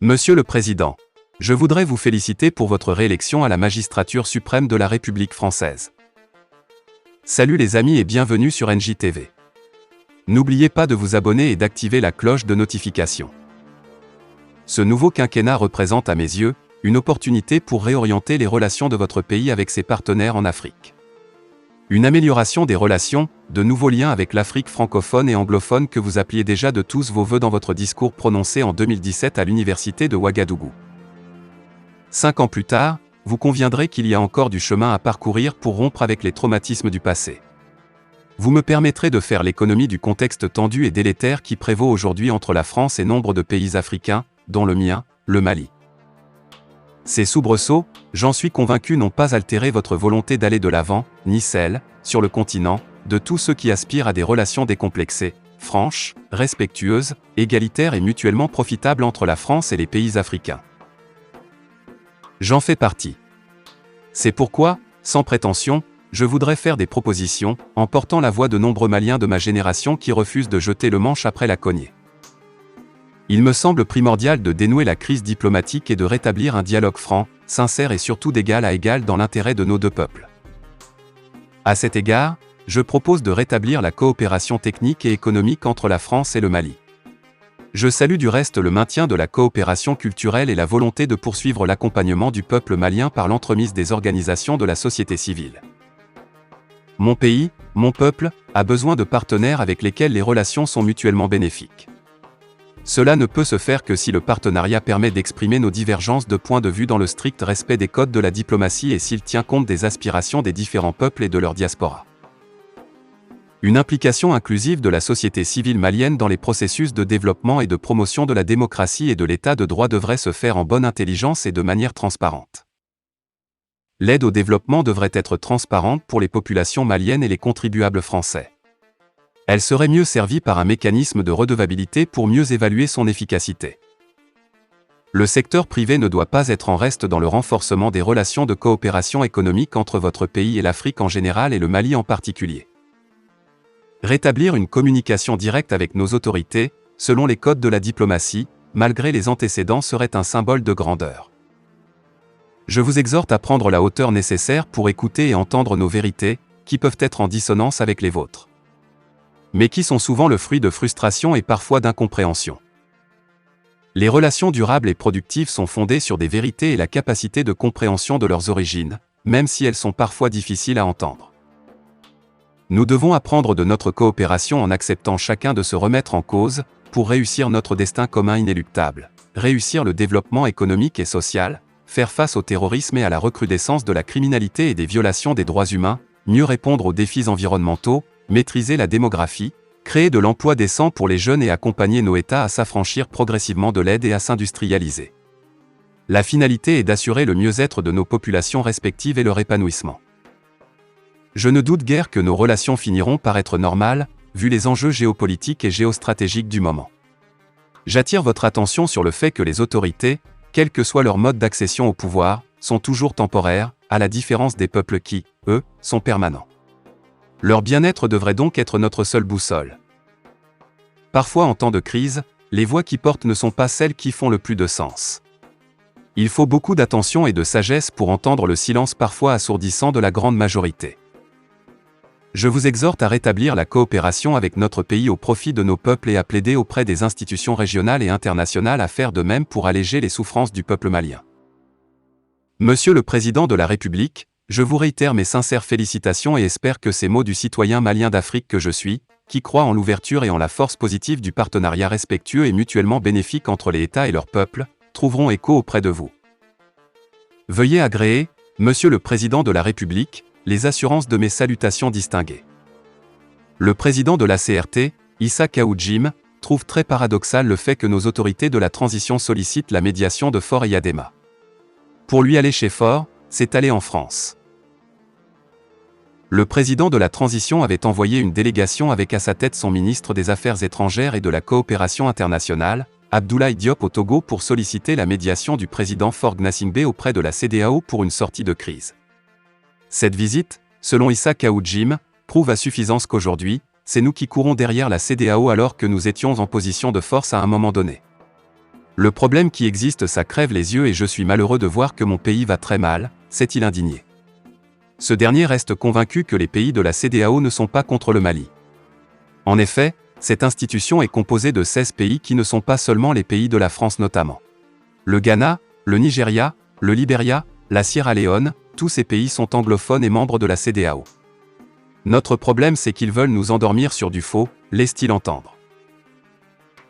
Monsieur le Président, je voudrais vous féliciter pour votre réélection à la magistrature suprême de la République française. Salut les amis et bienvenue sur NJTV. N'oubliez pas de vous abonner et d'activer la cloche de notification. Ce nouveau quinquennat représente à mes yeux une opportunité pour réorienter les relations de votre pays avec ses partenaires en Afrique. Une amélioration des relations, de nouveaux liens avec l'Afrique francophone et anglophone que vous appeliez déjà de tous vos vœux dans votre discours prononcé en 2017 à l'université de Ouagadougou. 5 ans plus tard, vous conviendrez qu'il y a encore du chemin à parcourir pour rompre avec les traumatismes du passé. Vous me permettrez de faire l'économie du contexte tendu et délétère qui prévaut aujourd'hui entre la France et nombre de pays africains, dont le mien, le Mali. Ces soubresauts, j'en suis convaincu, n'ont pas altéré votre volonté d'aller de l'avant, ni celle, sur le continent, de tous ceux qui aspirent à des relations décomplexées, franches, respectueuses, égalitaires et mutuellement profitables entre la France et les pays africains. J'en fais partie. C'est pourquoi, sans prétention, je voudrais faire des propositions, en portant la voix de nombreux Maliens de ma génération qui refusent de jeter le manche après la cognée. Il me semble primordial de dénouer la crise diplomatique et de rétablir un dialogue franc, sincère et surtout d'égal à égal dans l'intérêt de nos deux peuples. À cet égard, je propose de rétablir la coopération technique et économique entre la France et le Mali. Je salue du reste le maintien de la coopération culturelle et la volonté de poursuivre l'accompagnement du peuple malien par l'entremise des organisations de la société civile. Mon pays, mon peuple, a besoin de partenaires avec lesquels les relations sont mutuellement bénéfiques. Cela ne peut se faire que si le partenariat permet d'exprimer nos divergences de points de vue dans le strict respect des codes de la diplomatie et s'il tient compte des aspirations des différents peuples et de leur diaspora. Une implication inclusive de la société civile malienne dans les processus de développement et de promotion de la démocratie et de l'état de droit devrait se faire en bonne intelligence et de manière transparente. L'aide au développement devrait être transparente pour les populations maliennes et les contribuables français. Elle serait mieux servie par un mécanisme de redevabilité pour mieux évaluer son efficacité. Le secteur privé ne doit pas être en reste dans le renforcement des relations de coopération économique entre votre pays et l'Afrique en général et le Mali en particulier. Rétablir une communication directe avec nos autorités, selon les codes de la diplomatie, malgré les antécédents, serait un symbole de grandeur. Je vous exhorte à prendre la hauteur nécessaire pour écouter et entendre nos vérités, qui peuvent être en dissonance avec les vôtres, mais qui sont souvent le fruit de frustration et parfois d'incompréhension. Les relations durables et productives sont fondées sur des vérités et la capacité de compréhension de leurs origines, même si elles sont parfois difficiles à entendre. Nous devons apprendre de notre coopération en acceptant chacun de se remettre en cause, pour réussir notre destin commun inéluctable, réussir le développement économique et social, faire face au terrorisme et à la recrudescence de la criminalité et des violations des droits humains, mieux répondre aux défis environnementaux, maîtriser la démographie, créer de l'emploi décent pour les jeunes et accompagner nos États à s'affranchir progressivement de l'aide et à s'industrialiser. La finalité est d'assurer le mieux-être de nos populations respectives et leur épanouissement. Je ne doute guère que nos relations finiront par être normales, vu les enjeux géopolitiques et géostratégiques du moment. J'attire votre attention sur le fait que les autorités, quel que soit leur mode d'accession au pouvoir, sont toujours temporaires, à la différence des peuples qui, eux, sont permanents. Leur bien-être devrait donc être notre seule boussole. Parfois en temps de crise, les voix qui portent ne sont pas celles qui font le plus de sens. Il faut beaucoup d'attention et de sagesse pour entendre le silence parfois assourdissant de la grande majorité. Je vous exhorte à rétablir la coopération avec notre pays au profit de nos peuples et à plaider auprès des institutions régionales et internationales à faire de même pour alléger les souffrances du peuple malien. Monsieur le Président de la République, je vous réitère mes sincères félicitations et espère que ces mots du citoyen malien d'Afrique que je suis, qui croit en l'ouverture et en la force positive du partenariat respectueux et mutuellement bénéfique entre les États et leurs peuples, trouveront écho auprès de vous. Veuillez agréer, Monsieur le Président de la République, les assurances de mes salutations distinguées. Le président de la CRT, Issa Kaoudjim, trouve très paradoxal le fait que nos autorités de la transition sollicitent la médiation de Faure Eyadema. Pour lui aller chez Faure, c'est aller en France. Le président de la transition avait envoyé une délégation avec à sa tête son ministre des Affaires étrangères et de la coopération internationale, Abdoulaye Diop au Togo pour solliciter la médiation du président Faure Gnassingbé auprès de la CEDEAO pour une sortie de crise. Cette visite, selon Issa Kaoudjim, prouve à suffisance qu'aujourd'hui, c'est nous qui courons derrière la CEDEAO alors que nous étions en position de force à un moment donné. Le problème qui existe, ça crève les yeux et je suis malheureux de voir que mon pays va très mal, s'est-il indigné. Ce dernier reste convaincu que les pays de la CEDEAO ne sont pas contre le Mali. En effet, cette institution est composée de 16 pays qui ne sont pas seulement les pays de la France notamment. Le Ghana, le Nigeria, le Libéria, la Sierra Leone, tous ces pays sont anglophones et membres de la CEDEAO. Notre problème, c'est qu'ils veulent nous endormir sur du faux, laisse-t-il entendre.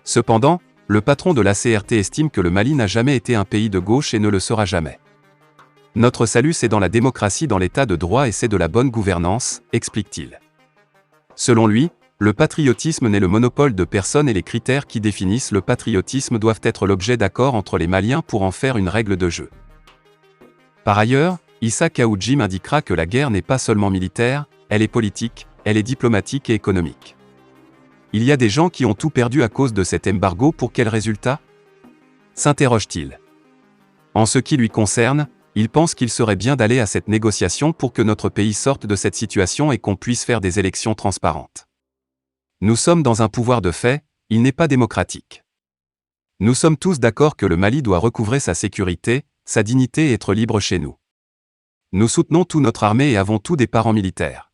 Cependant, le patron de l'ACRT estime que le Mali n'a jamais été un pays de gauche et ne le sera jamais. Notre salut, c'est dans la démocratie, dans l'état de droit et c'est de la bonne gouvernance, explique-t-il. Selon lui, le patriotisme n'est le monopole de personne et les critères qui définissent le patriotisme doivent être l'objet d'accords entre les Maliens pour en faire une règle de jeu. Par ailleurs, Issa Kaoudjim indiquera que la guerre n'est pas seulement militaire, elle est politique, elle est diplomatique et économique. Il y a des gens qui ont tout perdu à cause de cet embargo, pour quel résultat ? S'interroge-t-il. En ce qui lui concerne, il pense qu'il serait bien d'aller à cette négociation pour que notre pays sorte de cette situation et qu'on puisse faire des élections transparentes. Nous sommes dans un pouvoir de fait, il n'est pas démocratique. Nous sommes tous d'accord que le Mali doit recouvrer sa sécurité, sa dignité et être libre chez nous. Nous soutenons toute notre armée et avons tous des parents militaires.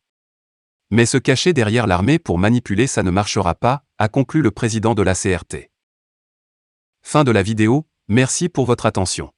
Mais se cacher derrière l'armée pour manipuler, ça ne marchera pas, a conclu le président de l'ACRT. Fin de la vidéo, merci pour votre attention.